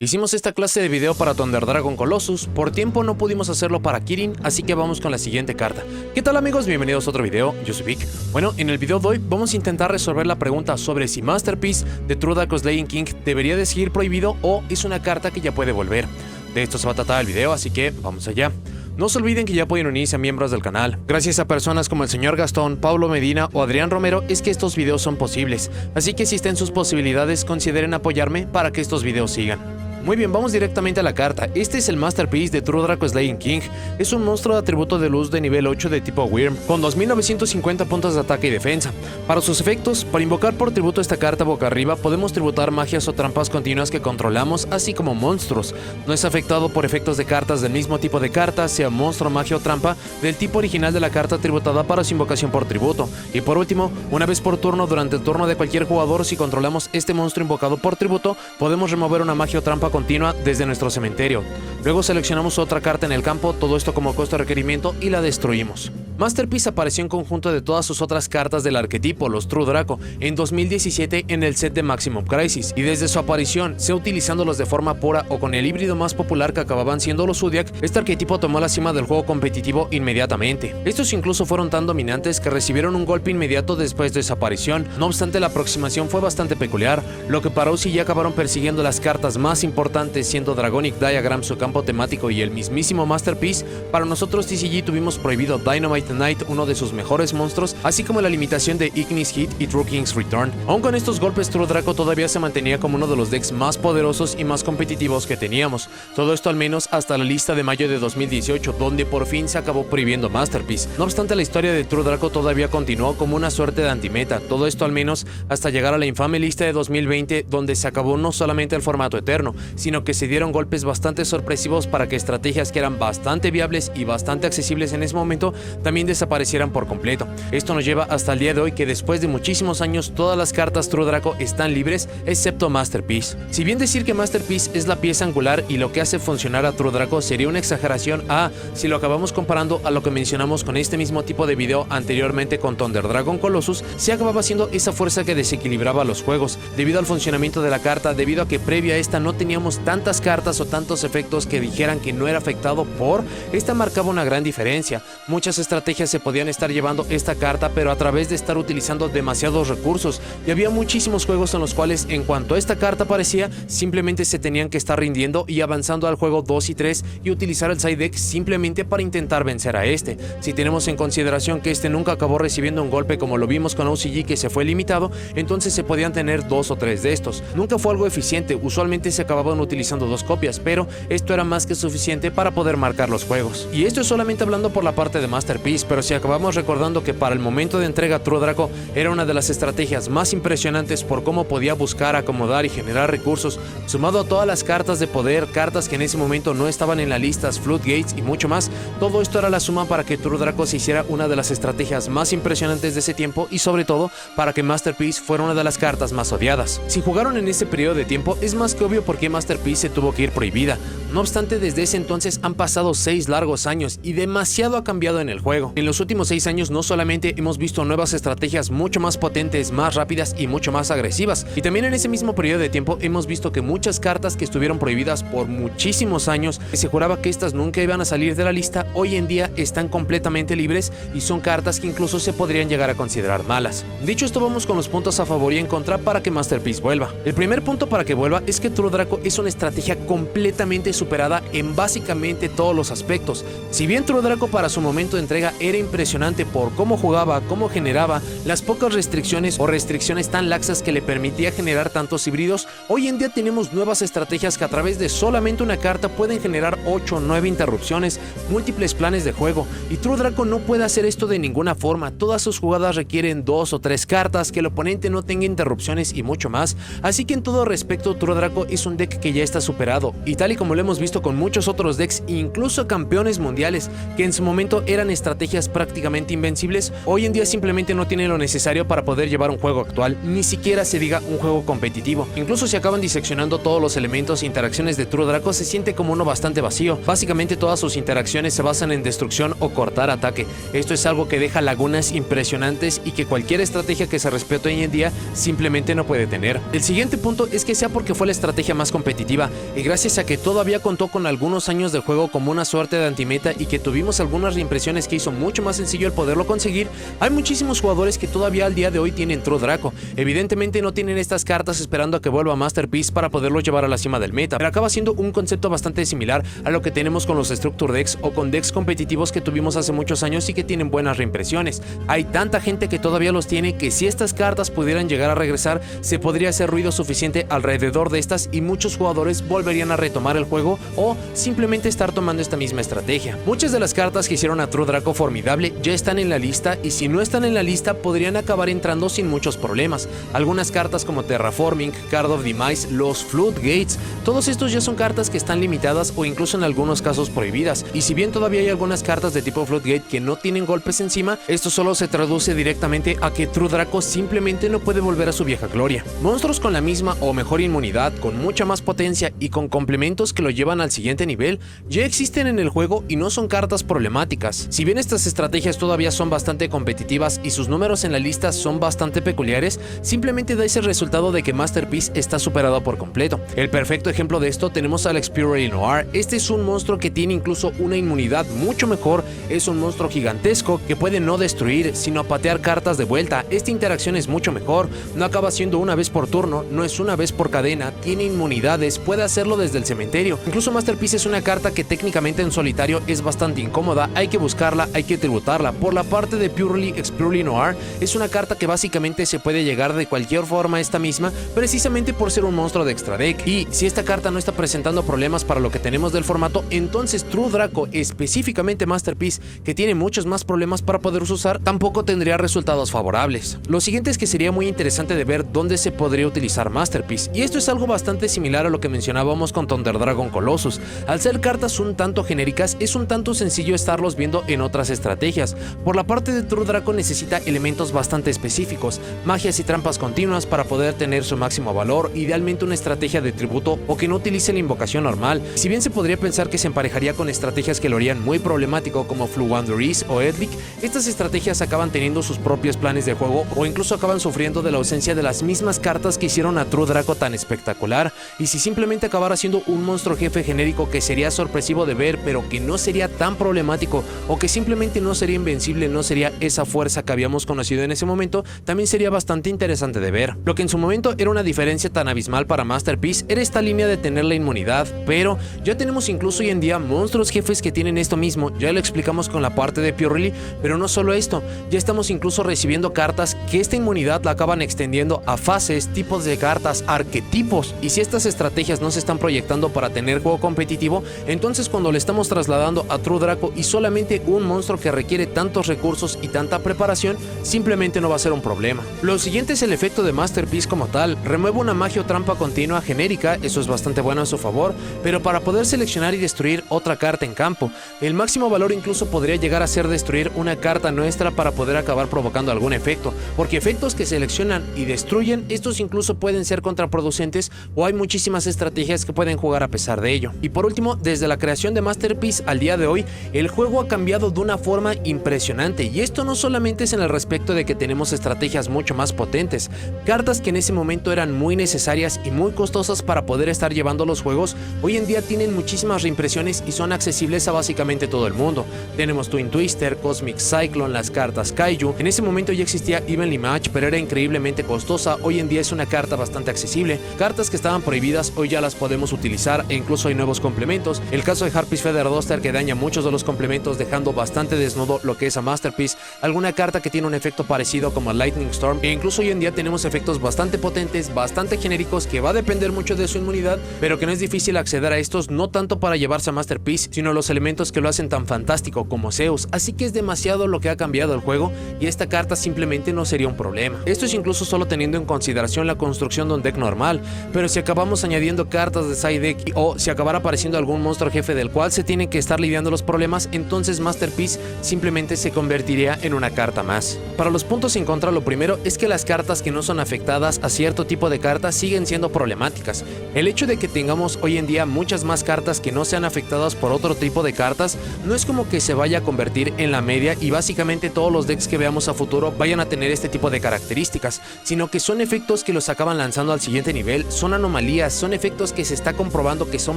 Hicimos esta clase de video para Thunder Dragon Colossus, por tiempo no pudimos hacerlo para Kirin, así que vamos con la siguiente carta. ¿Qué tal amigos? Bienvenidos a otro video, yo soy Vic. Bueno, en el video de hoy vamos a intentar resolver la pregunta sobre si Masterpiece de True Draco Slaying King debería de seguir prohibido o es una carta que ya puede volver. De esto se va a tratar el video, así que vamos allá. No se olviden que ya pueden unirse a miembros del canal. Gracias a personas como el señor Gastón, Pablo Medina o Adrián Romero es que estos videos son posibles, así que si está en sus posibilidades consideren apoyarme para que estos videos sigan. Muy bien, vamos directamente a la carta. Este es el Masterpiece de True Draco Slaying King. Es un monstruo de atributo de luz de nivel 8 de tipo Wyrm, con 2950 puntos de ataque y defensa. Para sus efectos, para invocar por tributo esta carta boca arriba, podemos tributar magias o trampas continuas que controlamos, así como monstruos. No es afectado por efectos de cartas del mismo tipo de carta, sea monstruo, magia o trampa, del tipo original de la carta tributada para su invocación por tributo. Y por último, una vez por turno durante el turno de cualquier jugador, si controlamos este monstruo invocado por tributo, podemos remover una magia o trampa continua desde nuestro cementerio. Luego seleccionamos otra carta en el campo, todo esto como costo de requerimiento, y la destruimos. Masterpiece apareció en conjunto de todas sus otras cartas del arquetipo, los True Draco, en 2017 en el set de Maximum Crisis, y desde su aparición, sea utilizándolos de forma pura o con el híbrido más popular que acababan siendo los Zodiac, este arquetipo tomó la cima del juego competitivo inmediatamente. Estos incluso fueron tan dominantes que recibieron un golpe inmediato después de su aparición. No obstante, la aproximación fue bastante peculiar, lo que para UCI ya acabaron persiguiendo las cartas más importantes, siendo Dragonic Diagram su campo temático y el mismísimo Masterpiece. Para nosotros TCG tuvimos prohibido Dynamite Knight, uno de sus mejores monstruos, así como la limitación de Ignis Hit y True King's Return. Aun con estos golpes, True Draco todavía se mantenía como uno de los decks más poderosos y más competitivos que teníamos. Todo esto al menos hasta la lista de mayo de 2018, donde por fin se acabó prohibiendo Masterpiece. No obstante, la historia de True Draco todavía continuó como una suerte de antimeta. Todo esto al menos hasta llegar a la infame lista de 2020, donde se acabó no solamente el formato eterno, sino que se dieron golpes bastante sorpresivos para que estrategias que eran bastante viables y bastante accesibles en ese momento también desaparecieran por completo. Esto nos lleva hasta el día de hoy, que después de muchísimos años todas las cartas True Draco están libres excepto Masterpiece. Si bien decir que Masterpiece es la pieza angular y lo que hace funcionar a True Draco sería una exageración si lo acabamos comparando a lo que mencionamos con este mismo tipo de video anteriormente con Thunder Dragon Colossus, se acababa siendo esa fuerza que desequilibraba los juegos, debido al funcionamiento de la carta, debido a que previa a esta no teníamos tantas cartas o tantos efectos que dijeran que no era afectado por. Esta marcaba una gran diferencia. Muchas estrategias se podían estar llevando esta carta, pero a través de estar utilizando demasiados recursos, y había muchísimos juegos en los cuales en cuanto esta carta aparecía, simplemente se tenían que estar rindiendo y avanzando al juego 2 y 3 y utilizar el side deck simplemente para intentar vencer a este. Si tenemos en consideración que este nunca acabó recibiendo un golpe como lo vimos con OCG, que se fue limitado, entonces se podían tener 2 o 3 de estos. Nunca fue algo eficiente, usualmente se acababan utilizando 2 copias, pero esto era más que suficiente para poder marcar los juegos. Y esto es solamente hablando por la parte de Masterpiece, pero si acabamos recordando que para el momento de entrega True Draco era una de las estrategias más impresionantes por cómo podía buscar, acomodar y generar recursos, sumado a todas las cartas de poder, cartas que en ese momento no estaban en las listas, Floodgates y mucho más, todo esto era la suma para que True Draco se hiciera una de las estrategias más impresionantes de ese tiempo, y sobre todo para que Masterpiece fuera una de las cartas más odiadas. Si jugaron en ese periodo de tiempo, es más que obvio por qué Masterpiece se tuvo que ir prohibida. No obstante, desde ese entonces han pasado 6 largos años y demasiado ha cambiado en el juego. En los últimos 6 años no solamente hemos visto nuevas estrategias mucho más potentes, más rápidas y mucho más agresivas, y también en ese mismo periodo de tiempo hemos visto que muchas cartas que estuvieron prohibidas por muchísimos años, que se juraba que estas nunca iban a salir de la lista, hoy en día están completamente libres y son cartas que incluso se podrían llegar a considerar malas. Dicho esto, vamos con los puntos a favor y en contra para que Masterpiece vuelva. El primer punto para que vuelva es que True Draco es una estrategia completamente superada en básicamente todos los aspectos. Si bien True Draco para su momento de entrega era impresionante por cómo jugaba, cómo generaba, las pocas restricciones o restricciones tan laxas que le permitía generar tantos híbridos, hoy en día tenemos nuevas estrategias que a través de solamente una carta pueden generar 8 o 9 interrupciones, múltiples planes de juego, y True Draco no puede hacer esto de ninguna forma. Todas sus jugadas requieren 2 o 3 cartas, que el oponente no tenga interrupciones y mucho más, así que en todo respecto True Draco es un deck que ya está superado, y tal y como lo hemos hemos visto con muchos otros decks, incluso campeones mundiales, que en su momento eran estrategias prácticamente invencibles, hoy en día simplemente no tienen lo necesario para poder llevar un juego actual, ni siquiera se diga un juego competitivo. Incluso si acaban diseccionando todos los elementos e interacciones de True Draco, se siente como uno bastante vacío. Básicamente todas sus interacciones se basan en destrucción o cortar ataque. Esto es algo que deja lagunas impresionantes y que cualquier estrategia que se respete hoy en día simplemente no puede tener. El siguiente punto es que sea porque fue la estrategia más competitiva y gracias a que todavía contó con algunos años del juego como una suerte de antimeta y que tuvimos algunas reimpresiones que hizo mucho más sencillo el poderlo conseguir, hay muchísimos jugadores que todavía al día de hoy tienen True Draco. Evidentemente no tienen estas cartas esperando a que vuelva Masterpiece para poderlo llevar a la cima del meta, pero acaba siendo un concepto bastante similar a lo que tenemos con los Structure Decks o con decks competitivos que tuvimos hace muchos años y que tienen buenas reimpresiones. Hay tanta gente que todavía los tiene que si estas cartas pudieran llegar a regresar, se podría hacer ruido suficiente alrededor de estas y muchos jugadores volverían a retomar el juego o simplemente estar tomando esta misma estrategia. Muchas de las cartas que hicieron a True Draco formidable ya están en la lista y si no están en la lista podrían acabar entrando sin muchos problemas. Algunas cartas como Terraforming, Card of Demise, los Floodgates, todos estos ya son cartas que están limitadas o incluso en algunos casos prohibidas, y si bien todavía hay algunas cartas de tipo Floodgate que no tienen golpes encima, esto solo se traduce directamente a que True Draco simplemente no puede volver a su vieja gloria. Monstruos con la misma o mejor inmunidad, con mucha más potencia y con complementos que lo llevan al siguiente nivel, ya existen en el juego y no son cartas problemáticas. Si bien estas estrategias todavía son bastante competitivas y sus números en la lista son bastante peculiares, simplemente da ese resultado de que Masterpiece está superado por completo. El perfecto ejemplo de esto tenemos al Explorer Noir. Este es un monstruo que tiene incluso una inmunidad mucho mejor, es un monstruo gigantesco que puede no destruir, sino patear cartas de vuelta. Esta interacción es mucho mejor, no acaba siendo una vez por turno, no es una vez por cadena, tiene inmunidades, puede hacerlo desde el cementerio. Incluso Masterpiece es una carta que técnicamente en solitario es bastante incómoda, hay que buscarla, hay que tributarla. Por la parte de Purely Explorer Noir, es una carta que básicamente se puede llegar de cualquier forma a esta misma, precisamente por ser un monstruo de extra deck. Y si esta carta no está presentando problemas para lo que tenemos del formato, entonces True Draco, específicamente Masterpiece, que tiene muchos más problemas para poderlos usar, tampoco tendría resultados favorables. Lo siguiente es que sería muy interesante de ver dónde se podría utilizar Masterpiece, y esto es algo bastante similar a lo que mencionábamos con Thunder Dragon Colossus. Al ser cartas un tanto genéricas, es un tanto sencillo estarlos viendo en otras estrategias. Por la parte de True Draco necesita elementos bastante específicos, magias y trampas continuas para poder tener su máximo valor, idealmente una estrategia de tributo o que no utilice la invocación normal. Si bien se podría pensar que se emparejaría con estrategias que lo harían muy problemático como Floowandereeze o Edlic, estas estrategias acaban teniendo sus propios planes de juego o incluso acaban sufriendo de la ausencia de las mismas cartas que hicieron a True Draco tan espectacular. Y si simplemente acabara siendo un monstruo jefe genérico que sería sorpresivo de ver pero que no sería tan problemático o que simplemente no sería invencible, no sería esa fuerza que habíamos conocido en ese momento, también sería bastante interesante de ver. Lo que en su momento era una diferencia tan abismal para Masterpiece era esta línea de tener la inmunidad, pero ya tenemos incluso hoy en día monstruos jefes que tienen esto mismo, ya lo explicamos con la parte de Purely, pero no solo esto, ya estamos incluso recibiendo cartas que esta inmunidad la acaban extendiendo a fases, tipos de cartas, arquetipos, y si estas estrategias no se están proyectando para tener juego competitivo, entonces cuando le estamos trasladando a True Draco y solamente un monstruo que requiere tantos recursos y tanta preparación, simplemente no va a ser un problema. Lo siguiente es el efecto de Masterpiece como tal. Remueve una magia o trampa continua genérica, eso es bastante bueno a su favor, pero para poder seleccionar y destruir otra carta en campo. El máximo valor incluso podría llegar a ser destruir una carta nuestra para poder acabar provocando algún efecto, porque efectos que seleccionan y destruyen, estos incluso pueden ser contraproducentes o hay muchísimas estrategias que pueden jugar a pesar de ello. Y por último, desde la creación de Masterpiece al día de hoy, el juego ha cambiado de una forma impresionante, y esto no solamente es en el respecto de que tenemos estrategias mucho más potentes, cartas que en ese momento eran muy necesarias y muy costosas para poder estar llevando los juegos, hoy en día tienen muchísimas reimpresiones y son accesibles a básicamente todo el mundo. Tenemos Twin Twister, Cosmic Cyclone, las cartas Kaiju. En ese momento ya existía Evenly Match, pero era increíblemente costosa, hoy en día es una carta bastante accesible. Cartas que estaban prohibidas hoy ya las podemos utilizar e incluso hay nuevos complementos. El caso de Harpy's Feather Duster, que daña muchos de los complementos dejando bastante desnudo lo que es a Masterpiece. Alguna carta que tiene un efecto parecido como Lightning Storm, e incluso hoy en día tenemos efectos bastante potentes, bastante genéricos, que va a depender mucho de su inmunidad, pero que no es difícil acceder a estos, no tanto para llevarse a Masterpiece, sino los elementos que lo hacen tan fantástico como Zeus. Así que es demasiado lo que ha cambiado el juego y esta carta simplemente no sería un problema. Esto es incluso solo teniendo en consideración la construcción de un deck normal, pero si acabamos añadiendo cartas de side deck o si acabara apareciendo algún monstruo jefe del cual se tienen que estar lidiando los problemas, entonces Masterpiece simplemente se convertiría en una carta más. Para los puntos en contra, lo primero es que las cartas que no son afectadas a cierto tipo de cartas siguen siendo problemáticas. El hecho de que tengamos hoy en día muchas más cartas que no sean afectadas por otro tipo de cartas no es como que se vaya a convertir en la media y básicamente todos los decks que veamos a futuro vayan a tener este tipo de características, sino que son efectos que los acaban lanzando al siguiente nivel, son anomalías, son efectos que se está comprobando que son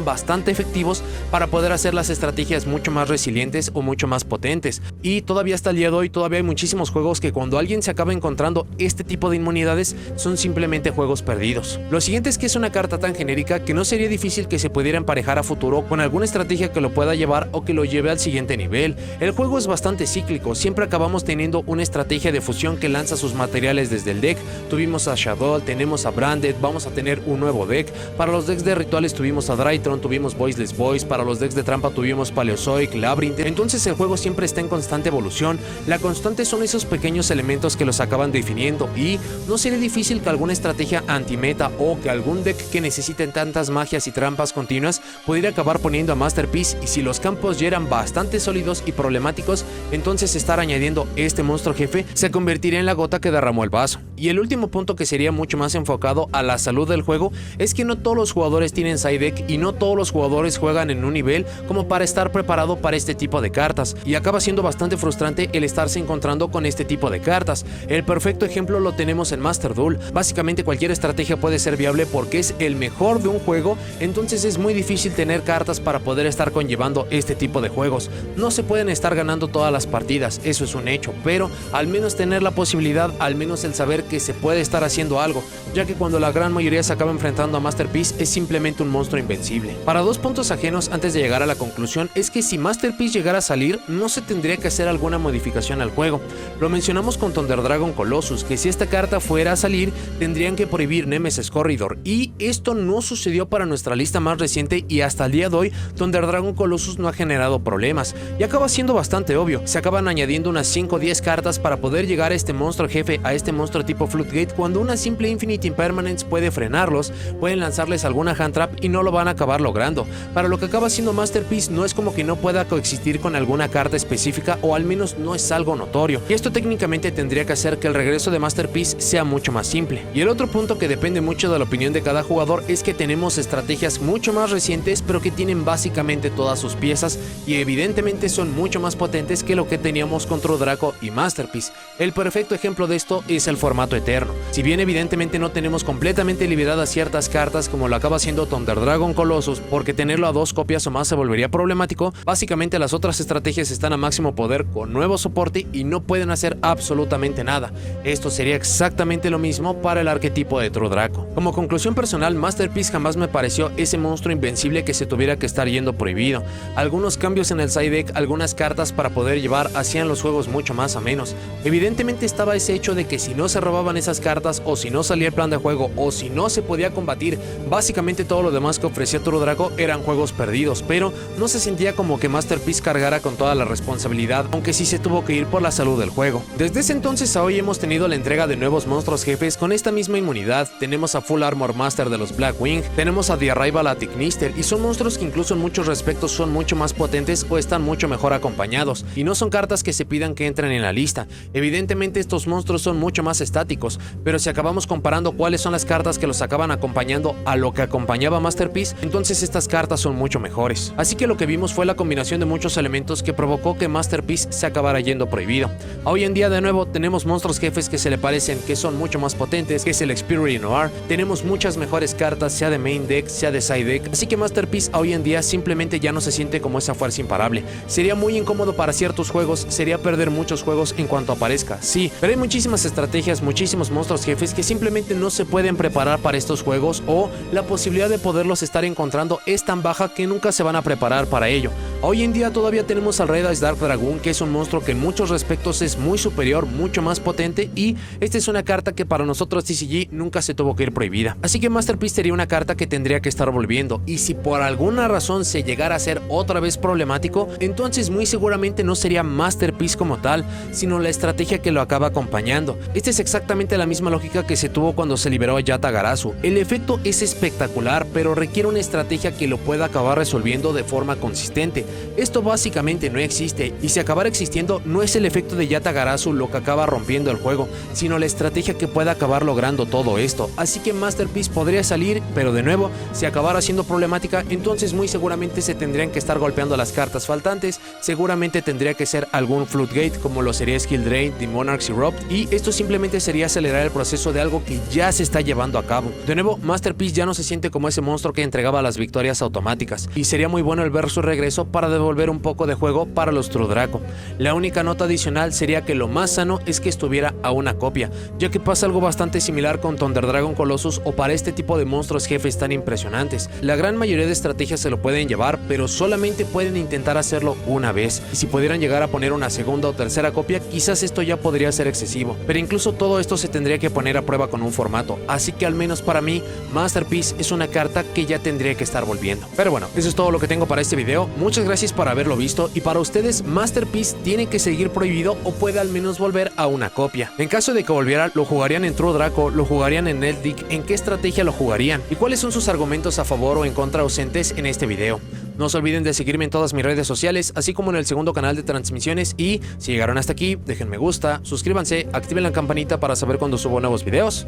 bastante efectivos para poder hacer las estrategias mucho más resilientes o mucho más potentes. Y todavía hasta el día de hoy todavía hay muchísimos juegos que cuando alguien se acaba encontrando este tipo de inmunidades son simplemente juegos perdidos. Lo siguiente es que es una carta tan genérica que no sería difícil que se pudiera emparejar a futuro con alguna estrategia que lo pueda llevar o que lo lleve al siguiente nivel. El juego es bastante cíclico, siempre acabamos teniendo una estrategia de fusión que lanza sus materiales desde el deck. Tuvimos a Shadow, tenemos a Branded, vamos a tener un nuevo deck. Para los decks de rituales tuvimos a Drytron, tuvimos Voiceless Voice, para los decks de trampa tuvimos Paleozoic, Labyrinth. Entonces el juego siempre está en constante evolución. La constante son esos pequeños elementos que los acaban definiendo y no sería difícil que alguna estrategia anti-meta o que algún deck que necesite tantas magias y trampas continuas pudiera acabar poniendo a Masterpiece, y si los campos ya eran bastante sólidos y problemáticos, entonces estar añadiendo este monstruo jefe se convertiría en la gota que derramó el vaso. Y el último punto, que sería mucho más enfocado a la salud del juego, es que no todos los jugadores tienen side deck y no todos los jugadores juegan en un nivel como para estar preparado para este tipo de cartas, y acaba siendo bastante frustrante el estarse encontrando con este tipo de cartas. El perfecto ejemplo lo tenemos en Master Duel. Básicamente cualquier estrategia puede ser viable porque es el mejor de un juego, entonces es muy difícil tener cartas para poder estar conllevando este tipo de juegos. No se pueden estar ganando todas las partidas, eso es un hecho, pero al menos tener la posibilidad, al menos el saber que se puede estar haciendo algo, ya que cuando la gran mayoría se acaba enfrentando a Masterpiece es simplemente un monstruo invencible. Para dos puntos ajenos antes de llegar a la conclusión, es que si Masterpiece llegara a salir, no se tendría que hacer alguna modificación al juego. Lo mencionamos con Thunder Dragon Colossus, que si esta carta fuera a salir, tendrían que prohibir Nemesis Corridor, y esto no sucedió para nuestra lista más reciente, y hasta el día de hoy Thunder Dragon Colossus no ha generado problemas, y acaba siendo bastante obvio. Se acaban añadiendo unas 5 o 10 cartas para poder llegar a este monstruo jefe, a este monstruo tipo Floodgate, cuando una simple Infinite Impermanence puede frenarlos, pueden lanzarles alguna hand trap y no lo van a acabar logrando. Para lo que acaba siendo Masterpiece, no es como que no pueda coexistir con alguna carta específica, o al menos no es algo notorio, y esto técnicamente tendría que hacer que el regreso de Masterpiece sea mucho más simple. Y el otro punto, que depende mucho de la opinión de cada jugador, es que tenemos estrategias mucho más recientes pero que tienen básicamente todas sus piezas y evidentemente son mucho más potentes que lo que teníamos con True Draco y Masterpiece. El perfecto ejemplo de esto es el formato eterno. Si bien evidentemente no tenemos completamente liberadas ciertas cartas como lo acaba haciendo Thunder Dragon Colossus, porque tenerlo a 2 copias o más se volvería problemático, básicamente las otras estrategias están a máximo poder con nuevo soporte y no pueden hacer absolutamente nada. Esto sería exactamente lo mismo para el arquetipo de True Draco. Como conclusión personal, Masterpiece jamás me pareció ese monstruo invencible que se tuviera que estar yendo prohibido. Algunos cambios en el side deck, algunas cartas para poder llevar, hacían los juegos mucho más amenos. Evidentemente estaba ese hecho de que si no se robaban esas cartas, o si no salía el plan de juego, o si no se podía combatir, básicamente todo lo demás que ofrecía True Draco eran juegos perdidos, pero no se sentía como que Masterpiece cargara con toda la responsabilidad, aunque sí se tuvo que ir por la salud del juego. Desde ese entonces a hoy hemos tenido la entrega de nuevos monstruos jefes con esta misma inmunidad. Tenemos a Full Armor Master de los Blackwing, tenemos a The Arrival a Tignister, y son monstruos que incluso en muchos respectos son mucho más potentes o están mucho mejor acompañados, y no son cartas que se pidan que entren en la lista. Evidentemente estos monstruos son mucho más estáticos, pero si acabamos comparando cuáles son las cartas que los acaban acompañando a lo que acompañaba Masterpiece, entonces estas cartas son mucho mejores. Así que lo que vimos fue la combinación de muchos elementos que provocó que Masterpiece se acabara yendo prohibido. Hoy en día de nuevo tenemos monstruos jefes que se le parecen, que son mucho más potentes, que es el Experience Noir. Tenemos muchas mejores cartas, sea de main deck, sea de side deck, así que Masterpiece hoy en día simplemente ya no se siente como esa fuerza imparable. Sería muy incómodo para ciertos juegos, sería perder muchos juegos en cuanto aparezca, sí, pero hay muchísimas estrategias, muchísimos monstruos jefes que simplemente no se pueden preparar para estos juegos, o la posibilidad de poderlos estar encontrando es tan baja que nunca se van a preparar para ello. Hoy en día todavía tenemos al Red Eyes Dark Dragoon, que es un monstruo que en muchos respectos es muy superior, mucho más potente, y esta es una carta que para nosotros TCG nunca se tuvo que ir prohibida. Así que Masterpiece sería una carta que tendría que estar volviendo, y si por alguna razón se llegara a ser otra vez problemático, entonces muy seguramente no sería Masterpiece como tal, sino la estrategia que lo acaba acompañando. Esta es exactamente la misma lógica que se tuvo cuando se liberó a Yatagarasu. El efecto es espectacular, pero requiere una estrategia que lo pueda acabar resolviendo de forma consistente. Esto básicamente no existe, y si acabara existiendo no es el efecto de Yatagarasu lo que acaba rompiendo el juego, sino la estrategia que pueda acabar logrando todo esto. Así que Masterpiece podría salir, pero de nuevo, si acabara siendo problemática, entonces muy seguramente se tendrían que estar golpeando las cartas faltantes. Seguramente tendría que ser algún Floodgate, como lo sería Skill Drain, The Monarch's Erupt, y esto simplemente sería acelerar el proceso de algo que ya se está llevando a cabo. De nuevo, Masterpiece ya no se siente como ese monstruo que entregaba las victorias automáticas, y sería muy bueno el ver su regreso para devolver un poco de juego para los True Draco. La única nota adicional sería que lo más sano es que estuviera a una copia, ya que pasa algo bastante similar con Thunder Dragon Colossus o para este tipo de monstruos jefes tan impresionantes. La gran mayoría de estrategias se lo pueden llevar, pero solamente pueden intentar hacerlo una vez, y si pudieran llegar a poner una segunda o tercera copia, quizás esto ya podría ser excesivo, pero incluso todo esto se tendría que poner a prueba con un formato, así que al menos para mí, Masterpiece es una carta que ya tendría que estar volviendo. Pero bueno, eso es todo lo que tengo para este video. Muchas gracias por haberlo visto, y para ustedes, ¿Masterpiece tiene que seguir prohibido o puede al menos volver a una copia? En caso de que volviera, ¿lo jugarían en True Draco? ¿Lo jugarían en Eldic? ¿En qué estrategia lo jugarían? ¿Y cuáles son sus argumentos a favor o en contra ausentes en este video? No se olviden de seguirme en todas mis redes sociales, así como en el segundo canal de transmisiones, y si llegaron hasta aquí, dejen me gusta, suscríbanse, activen la campanita para saber cuando subo nuevos videos,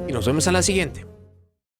y nos vemos en la siguiente.